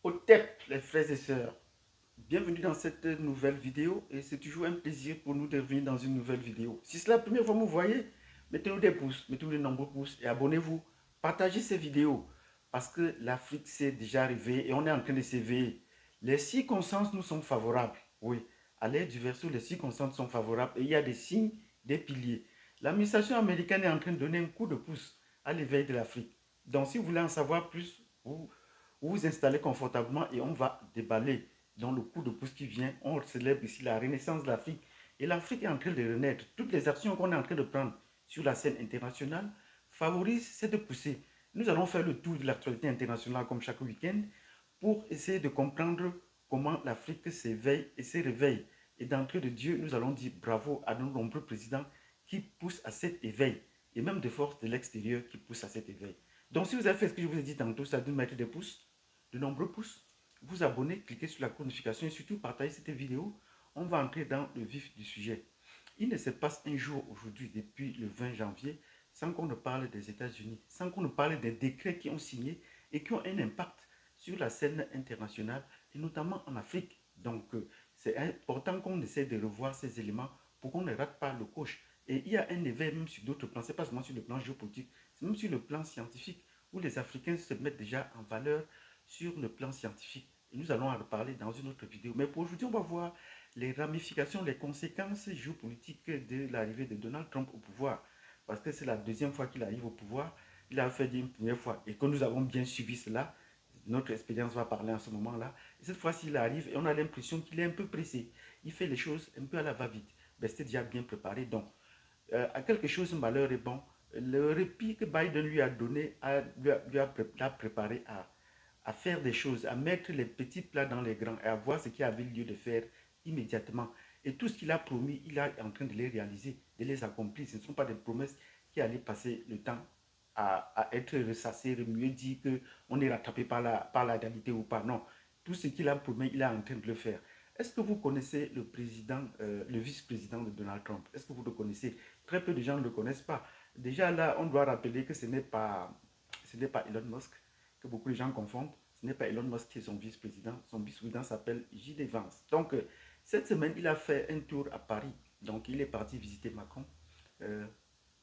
Au TEP, les frères et sœurs, bienvenue dans cette nouvelle vidéo et c'est toujours un plaisir pour nous de revenir dans une nouvelle vidéo. Si c'est la première fois que vous voyez, mettez-nous des pouces, mettez-nous de nombreux pouces et abonnez-vous. Partagez ces vidéos parce que l'Afrique s'est déjà réveillée et on est en train de s'éveiller. Les circonstances nous sont favorables, oui. À l'aide du verso, les circonstances sont favorables et il y a des signes, des piliers. L'administration américaine est en train de donner un coup de pouce à l'éveil de l'Afrique. Donc si vous voulez en savoir plus, vous vous installez confortablement et on va déballer dans le coup de pouce qui vient. On célèbre ici la renaissance de l'Afrique. Et l'Afrique est en train de renaître. Toutes les actions qu'on est en train de prendre sur la scène internationale favorisent cette poussée. Nous allons faire le tour de l'actualité internationale comme chaque week-end pour essayer de comprendre comment l'Afrique s'éveille et se réveille. Et d'entrée de Dieu, nous allons dire bravo à nos nombreux présidents qui poussent à cet éveil et même des forces de l'extérieur qui poussent à cet éveil. Donc si vous avez fait ce que je vous ai dit tantôt, ça doit mettre des pouces, de nombreux pouces, vous abonner, cliquez sur la notification et surtout partagez cette vidéo. On va entrer dans le vif du sujet. Il ne se passe un jour aujourd'hui, depuis le 20 janvier, sans qu'on ne parle des États-Unis, sans qu'on ne parle des décrets qui ont signé et qui ont un impact sur la scène internationale et notamment en Afrique. Donc, c'est important qu'on essaie de revoir ces éléments pour qu'on ne rate pas le coche. Et il y a un éveil même sur d'autres plans, ce n'est pas seulement sur le plan géopolitique, c'est même sur le plan scientifique, où les Africains se mettent déjà en valeur sur le plan scientifique. Et nous allons en reparler dans une autre vidéo. Mais pour aujourd'hui, on va voir les ramifications, les conséquences géopolitiques de l'arrivée de Donald Trump au pouvoir. Parce que c'est la deuxième fois qu'il arrive au pouvoir. Il a fait une première fois et que nous avons bien suivi cela. Notre expérience va parler en ce moment-là. Et cette fois-ci, il arrive et on a l'impression qu'il est un peu pressé. Il fait les choses un peu à la va-vite. Ben, c'était déjà bien préparé. Donc, à quelque chose, malheur est bon. Le répit que Biden lui a donné l'a préparé à faire des choses, à mettre les petits plats dans les grands et à voir ce qui avait lieu de faire immédiatement. Et tout ce qu'il a promis, il est en train de les réaliser, de les accomplir. Ce ne sont pas des promesses qui allaient passer le temps à être ressassées, remuées, dire qu'on est rattrapé par la réalité ou pas. Non, tout ce qu'il a promis, il est en train de le faire. Est-ce que vous connaissez le président, le vice-président de Donald Trump? Est-ce que vous le connaissez? Très peu de gens ne le connaissent pas. Déjà là, on doit rappeler que ce n'est pas Elon Musk, que beaucoup de gens confondent. Ce n'est pas Elon Musk qui est son vice-président. Son vice-président s'appelle J.D. Vance. Donc, cette semaine, il a fait un tour à Paris. Donc, il est parti visiter Macron euh,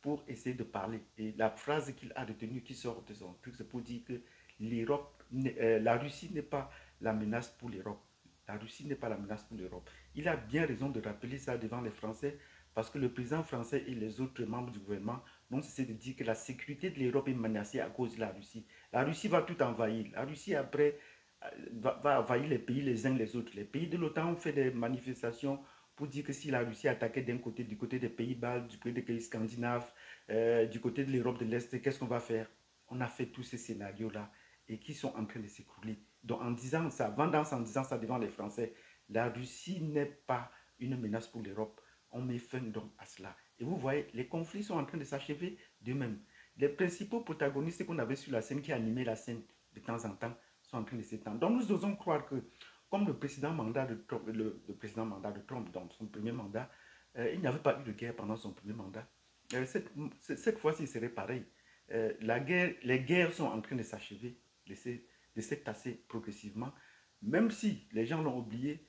pour essayer de parler. Et la phrase qu'il a retenue, qui sort de son truc, c'est pour dire que la Russie n'est pas la menace pour l'Europe. La Russie n'est pas la menace pour l'Europe. Il a bien raison de rappeler ça devant les Français parce que le président français et les autres membres du gouvernement n'ont cessé de dire que la sécurité de l'Europe est menacée à cause de la Russie. La Russie va tout envahir. La Russie, après, va envahir les pays les uns les autres. Les pays de l'OTAN ont fait des manifestations pour dire que si la Russie attaquait d'un côté, du côté des Pays-Bas, du côté des pays scandinaves, du côté de l'Europe de l'Est, qu'est-ce qu'on va faire? On a fait tous ces scénarios-là et qui sont en train de s'écrouler. Donc en disant ça, Vendance en disant ça devant les Français, la Russie n'est pas une menace pour l'Europe. On met fin donc à cela. Et vous voyez, les conflits sont en train de s'achever d'eux-mêmes. Les principaux protagonistes qu'on avait sur la scène, qui animaient la scène de temps en temps, sont en train de s'étendre. Donc nous osons croire que, comme le précédent mandat de Trump, précédent mandat de Trump, dans son premier mandat, il n'y avait pas eu de guerre pendant son premier mandat. Cette fois-ci, il serait pareil. Les guerres sont en train de s'achever, de se tasser progressivement. Même si les gens l'ont oublié,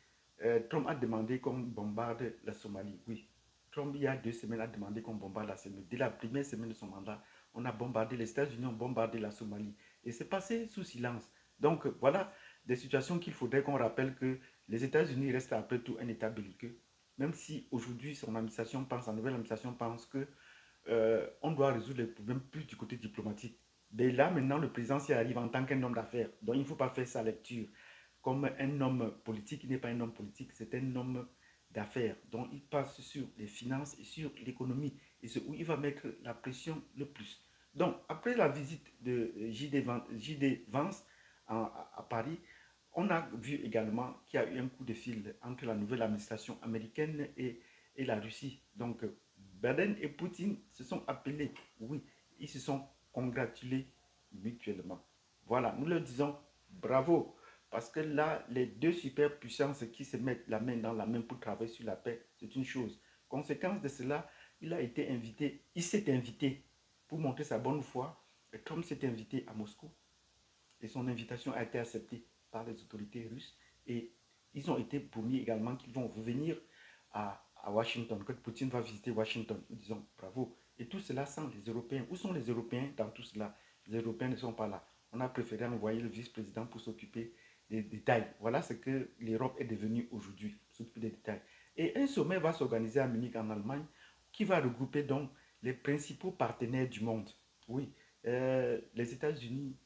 Trump a demandé qu'on bombarde la Somalie. Oui, Trump, il y a 2 semaines, a demandé qu'on bombarde la Somalie. Dès la première semaine de son mandat, on a bombardé, les États-Unis ont bombardé la Somalie. Et c'est passé sous silence. Donc voilà des situations qu'il faudrait qu'on rappelle que les États-Unis restent après tout un État belliqueux. Même si aujourd'hui, son administration pense, sa nouvelle administration pense que on doit résoudre les problèmes plus du côté diplomatique. Mais là, maintenant, le président s'y arrive en tant qu'un homme d'affaires. Donc, il ne faut pas faire sa lecture comme un homme politique. Il n'est pas un homme politique, c'est un homme d'affaires. Donc, il passe sur les finances et sur l'économie. Et c'est où il va mettre la pression le plus. Donc, après la visite de J.D. Vance à Paris, on a vu également qu'il y a eu un coup de fil entre la nouvelle administration américaine et la Russie. Donc, Biden et Poutine se sont appelés, oui, ils se sont congratulés mutuellement. Voilà, nous leur disons bravo, parce que là, les deux superpuissances qui se mettent la main dans la main pour travailler sur la paix, c'est une chose. Conséquence de cela, il s'est invité pour montrer sa bonne foi, et Trump s'est invité à Moscou, et son invitation a été acceptée par les autorités russes. Et ils ont été promis également qu'ils vont revenir à Washington, que Poutine va visiter Washington. Nous disons bravo. Et tout cela sans les Européens. Où sont les Européens dans tout cela? Les Européens ne sont pas là. On a préféré envoyer le vice-président pour s'occuper des détails. Voilà ce que l'Europe est devenue aujourd'hui, s'occuper des détails. Et un sommet va s'organiser à Munich en Allemagne qui va regrouper donc les principaux partenaires du monde. Oui, les États-Unis,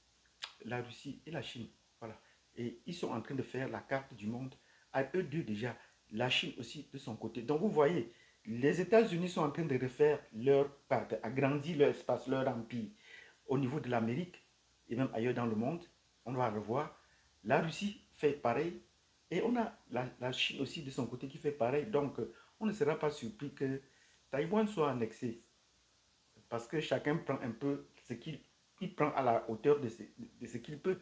la Russie et la Chine. Voilà. Et ils sont en train de faire la carte du monde à eux deux déjà. La Chine aussi de son côté. Donc vous voyez, les États-Unis sont en train de refaire leur part, agrandir leur espace, leur empire au niveau de l'Amérique et même ailleurs dans le monde. On va revoir. La Russie fait pareil. Et on a la Chine aussi de son côté qui fait pareil. Donc, on ne sera pas surpris que Taïwan soit annexé. Parce que chacun prend un peu ce qu'il prend à la hauteur de ce qu'il peut.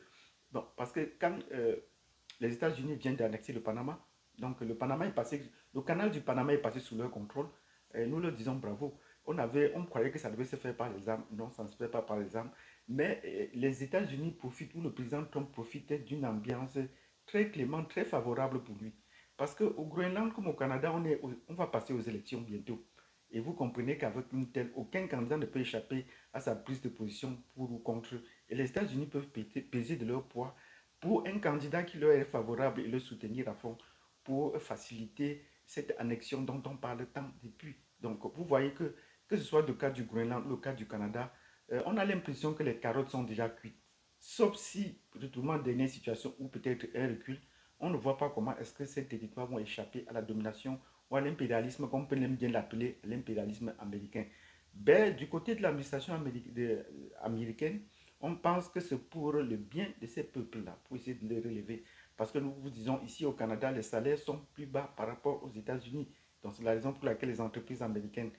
Bon, parce que quand les États-Unis viennent d'annexer le Panama, donc le Panama est passé, le canal du Panama est passé sous leur contrôle. Et nous leur disons bravo. On croyait que ça devait se faire par les armes. Non, ça ne se fait pas par les armes. Mais les États-Unis profitent, ou le président Trump profite d'une ambiance très clémente, très favorable pour lui. Parce qu'au Groenland comme au Canada, on va passer aux élections bientôt. Et vous comprenez qu'avec une telle, aucun candidat ne peut échapper à sa prise de position pour ou contre. Et les États-Unis peuvent peser de leur poids pour un candidat qui leur est favorable et le soutenir à fond pour faciliter cette annexion dont on parle tant depuis. Donc, vous voyez que ce soit le cas du Groenland ou le cas du Canada, on a l'impression que les carottes sont déjà cuites. Sauf si, retournement à dernière situation ou peut-être un recul, on ne voit pas comment est-ce que ces territoires vont échapper à la domination ou à l'impérialisme, comme on peut bien l'appeler, l'impérialisme américain. Ben, du côté de l'administration américaine, on pense que c'est pour le bien de ces peuples-là, pour essayer de les relever. Parce que nous vous disons, ici au Canada, les salaires sont plus bas par rapport aux États-Unis. Donc c'est la raison pour laquelle les entreprises américaines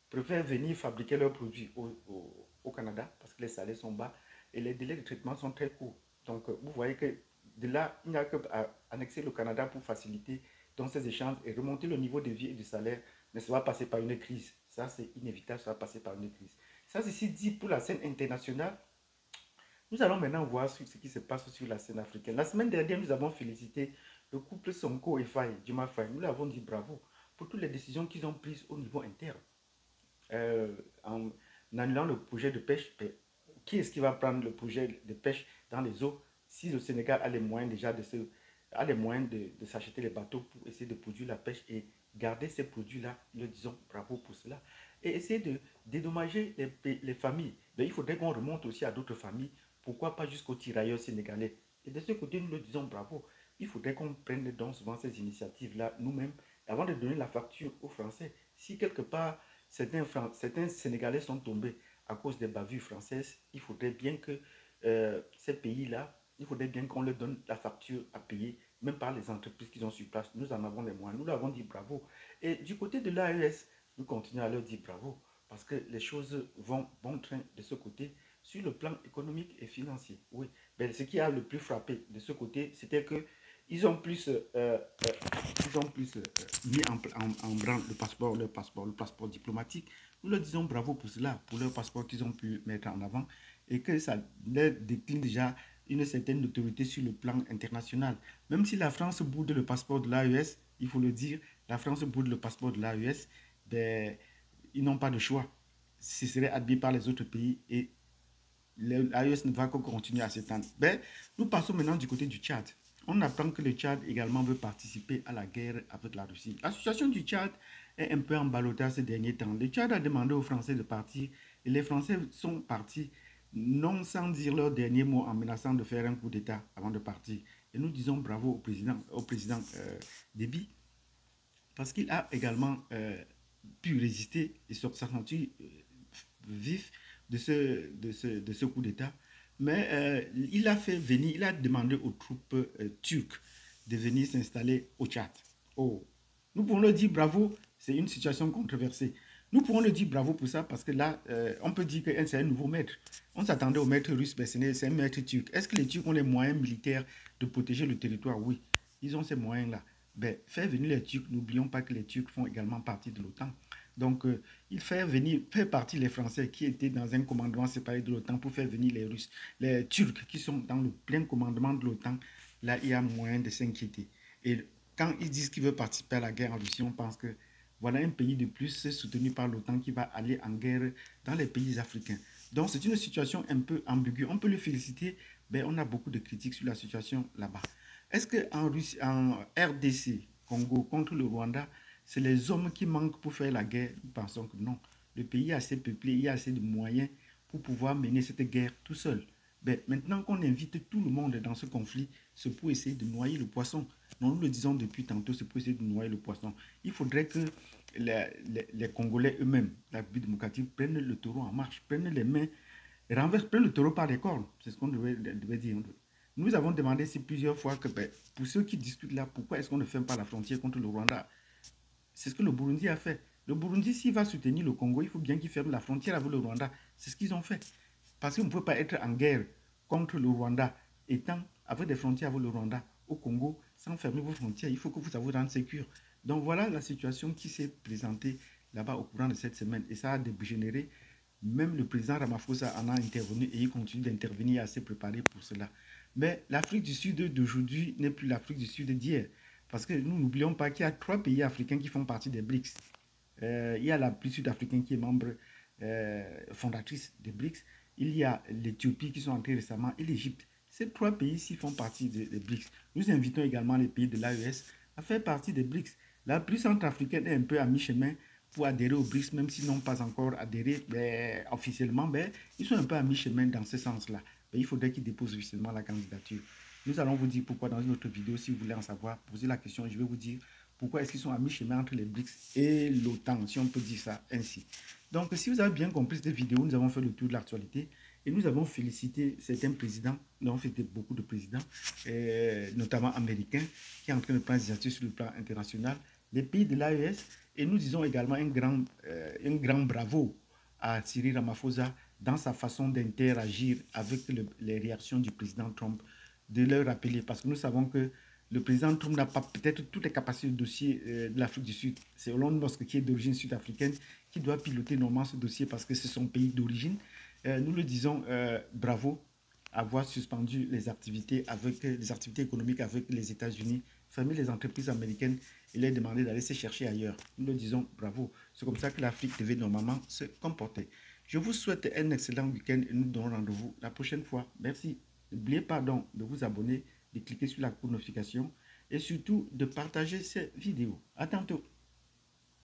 préfèrent venir fabriquer leurs produits au Canada, parce que les salaires sont bas et les délais de traitement sont très courts. Donc vous voyez que de là, il n'y a qu'à annexer le Canada pour faciliter dans ces échanges et remonter le niveau de vie et du salaire, mais ça va passer par une crise. Ça, c'est inévitable, ça va passer par une crise. Ça, ceci dit, pour la scène internationale, nous allons maintenant voir ce qui se passe sur la scène africaine. La semaine dernière, nous avons félicité le couple Sonko et Faye, Diomaye Faye. Nous l'avons dit bravo pour toutes les décisions qu'ils ont prises au niveau interne. En annulant le projet de pêche, qui est-ce qui va prendre le projet de pêche dans les eaux si le Sénégal a les moyens déjà de s'acheter les bateaux pour essayer de produire la pêche et garder ces produits-là, nous disons bravo pour cela. Et essayer de dédommager les familles. Donc, il faudrait qu'on remonte aussi à d'autres familles, pourquoi pas jusqu'aux tirailleurs sénégalais. Et de ce côté, nous le disons bravo. Il faudrait qu'on prenne donc souvent ces initiatives-là nous-mêmes avant de donner la facture aux Français. Si quelque part certains Sénégalais sont tombés à cause des bavures françaises, il faudrait bien que ces pays-là, il faudrait bien qu'on leur donne la facture à payer, même par les entreprises qui sont sur place. Nous en avons les moyens, nous l'avons dit bravo. Et du côté de l'AES, nous continuons à leur dire bravo, parce que les choses vont bon train de ce côté, sur le plan économique et financier. Oui, mais ce qui a le plus frappé de ce côté, c'était que ils ont plus, mis en branle le passeport diplomatique. Nous leur disons bravo pour cela, pour leur passeport qu'ils ont pu mettre en avant et que ça leur décline déjà une certaine autorité sur le plan international. Même si la France boude le passeport de l'AES, il faut le dire, la France boude le passeport de l'AES, ben, ils n'ont pas de choix. Ce serait admis par les autres pays et l'AES ne va que continuer à s'étendre. Ben, nous passons maintenant du côté du Tchad. On apprend que le Tchad également veut participer à la guerre avec la Russie. La situation du Tchad est un peu en ballottage ces derniers temps. Le Tchad a demandé aux Français de partir et les Français sont partis, non sans dire leur dernier mot en menaçant de faire un coup d'État avant de partir. Et nous disons bravo au président Déby, parce qu'il a également pu résister et sortir vif de ce coup d'État. Mais il a demandé aux troupes turques de venir s'installer au Tchad. Oh, nous pouvons le dire bravo, c'est une situation controversée. Nous pouvons le dire bravo pour ça parce que là, on peut dire que c'est un nouveau maître. On s'attendait au maître russe, mais c'est un maître turc. Est-ce que les Turcs ont les moyens militaires de protéger le territoire? Oui, ils ont ces moyens-là. Ben, faire venir les Turcs, n'oublions pas que les Turcs font également partie de l'OTAN. Donc, il fait partie les Français qui étaient dans un commandement séparé de l'OTAN pour faire venir les Russes, les Turcs qui sont dans le plein commandement de l'OTAN là, il y a moyen de s'inquiéter. Et quand ils disent qu'ils veulent participer à la guerre en Russie, on pense que voilà un pays de plus soutenu par l'OTAN qui va aller en guerre dans les pays africains. Donc, c'est une situation un peu ambiguë. On peut le féliciter, mais on a beaucoup de critiques sur la situation là-bas. Est-ce qu'en RDC, Congo, contre le Rwanda, c'est les hommes qui manquent pour faire la guerre? Nous pensons que non. Le pays est assez peuplé, il y a assez de moyens pour pouvoir mener cette guerre tout seul. Ben, maintenant qu'on invite tout le monde dans ce conflit, c'est pour essayer de noyer le poisson. Nous le disons depuis tantôt, c'est pour essayer de noyer le poisson. Il faudrait que les Congolais eux-mêmes, la République démocratique, prennent le taureau en marche, prennent les mains, prennent le taureau par les cornes. C'est ce qu'on devait dire. Nous avons demandé ici plusieurs fois que, ben, pour ceux qui discutent là, pourquoi est-ce qu'on ne ferme pas la frontière contre le Rwanda? C'est ce que le Burundi a fait. Le Burundi, s'il va soutenir le Congo, il faut bien qu'il ferme la frontière avec le Rwanda. C'est ce qu'ils ont fait. Parce qu'on ne peut pas être en guerre contre le Rwanda, étant avec des frontières avec le Rwanda au Congo, sans fermer vos frontières. Il faut que vous vous rendre sécure. Donc voilà la situation qui s'est présentée là-bas au courant de cette semaine. Et ça a dégénéré. Même le président Ramaphosa en a intervenu et il continue d'intervenir, à se préparer pour cela. Mais l'Afrique du Sud d'aujourd'hui n'est plus l'Afrique du Sud d'hier. Parce que nous n'oublions pas qu'il y a 3 pays africains qui font partie des BRICS. Il y a la plus sud-africaine qui est membre fondatrice des BRICS. Il y a l'Éthiopie qui sont entrés récemment et l'Égypte. Ces 3 pays-ci font partie des BRICS. Nous invitons également les pays de l'AES à faire partie des BRICS. La plus centrafricaine est un peu à mi-chemin pour adhérer aux BRICS, même s'ils n'ont pas encore adhéré officiellement, mais ils sont un peu à mi-chemin dans ce sens-là. Il faudrait qu'ils déposent officiellement la candidature. Nous allons vous dire pourquoi dans une autre vidéo. Si vous voulez en savoir, posez la question. Je vais vous dire pourquoi est-ce qu'ils sont à mi-chemin entre les BRICS et l'OTAN, si on peut dire ça ainsi. Donc, si vous avez bien compris cette vidéo, nous avons fait le tour de l'actualité et nous avons félicité certains présidents. Nous avons fait beaucoup de présidents, notamment américains, qui sont en train de prendre des actions sur le plan international, les pays de l'AES. Et nous disons également un grand bravo à Cyril Ramaphosa dans sa façon d'interagir avec les réactions du président Trump, de leur rappeler, parce que nous savons que le président Trump n'a pas peut-être toutes les capacités de dossier de l'Afrique du Sud. C'est Elon Musk qui est d'origine sud-africaine qui doit piloter normalement ce dossier parce que c'est son pays d'origine. Nous le disons, bravo, avoir suspendu les activités économiques avec les États-Unis, fermer les entreprises américaines et leur demander d'aller se chercher ailleurs. Nous le disons, bravo. C'est comme ça que l'Afrique devait normalement se comporter. Je vous souhaite un excellent week-end et nous donnons rendez-vous la prochaine fois. Merci. N'oubliez pas donc de vous abonner, de cliquer sur la notification et surtout de partager ces vidéos. À tantôt.